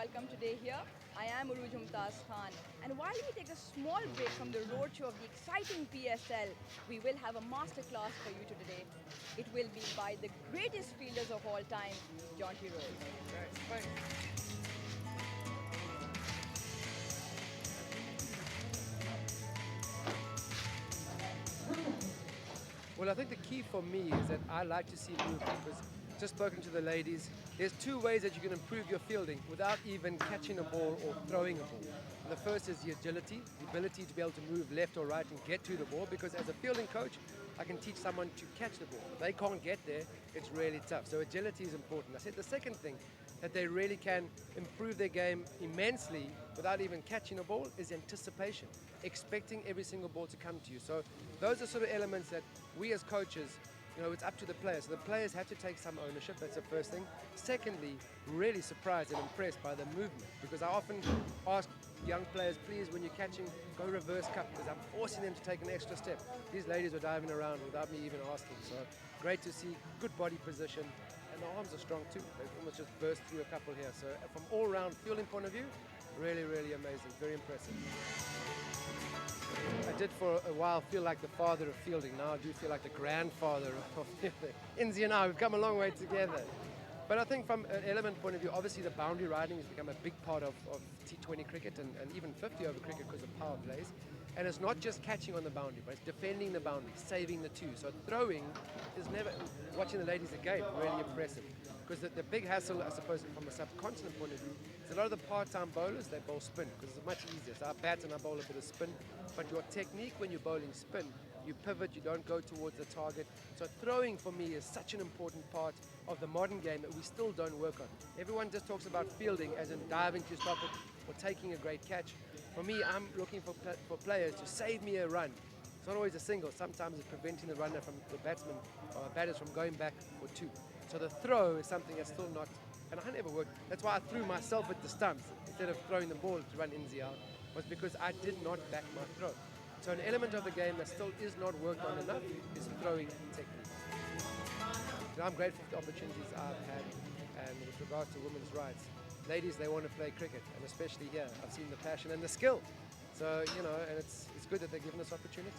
welcome today here. I am Khan, and while we take a small break from the roadshow of the exciting PSL, we will have a masterclass for you today. It will be by the greatest fielders of all time, Jonty Rhodes. Well, I think the key for me is that I like to see movement because just spoken to the ladies, there's two ways that you can improve your fielding without even catching a ball or throwing a ball. And the first is the agility, the ability to be able to move left or right and get to the ball, because as a fielding coach, I can teach someone to catch the ball. If they can't get there, it's really tough. So agility is important. I said the second thing that they really can improve their game immensely without even catching a ball is anticipation, expecting every single ball to come to you. So those are sort of elements that we as coaches, it's up to the players. So the players have to take some ownership. That's the first thing. Secondly, really surprised and impressed by the movement, because I often ask young players, please, when you're catching, go reverse cut, because I'm forcing them to take an extra step. These ladies were diving around without me even asking. So great to see, good body position, and the arms are strong too. They almost just burst through a couple here. So from all-round fielding point of view, really, really amazing, very impressive. I did for a while feel like the father of fielding. Now I do feel like the grandfather of fielding. Inzi and I, we've come a long way together. But I think from an element point of view, obviously the boundary riding has become a big part of T20 cricket and even 50 over cricket because of power plays. And it's not just catching on the boundary, but it's defending the boundary, saving the two. So throwing is never, watching the ladies again, really impressive. Because the big hassle, I suppose, from a subcontinent point of view, is a lot of the part-time bowlers, they bowl spin, because it's much easier. So I bat and I bowl a bit of spin. But your technique when you're bowling spin, you pivot, you don't go towards the target. So throwing for me is such an important part of the modern game that we still don't work on. Everyone just talks about fielding as in diving to stop it or taking a great catch. For me, I'm looking for players to save me a run. It's not always a single. Sometimes it's preventing the runner from the batsman or batters from going back for two. So the throw is something that's still not, and I never worked. That's why I threw myself at the stumps instead of throwing the ball to run Inzi out, was because I did not back my throw. So an element of the game that still is not worked on enough is throwing technique. I'm grateful for the opportunities I've had, and with regards to women's rights, ladies, they want to play cricket, and especially here, I've seen the passion and the skill. So, and it's good that they're given this opportunity.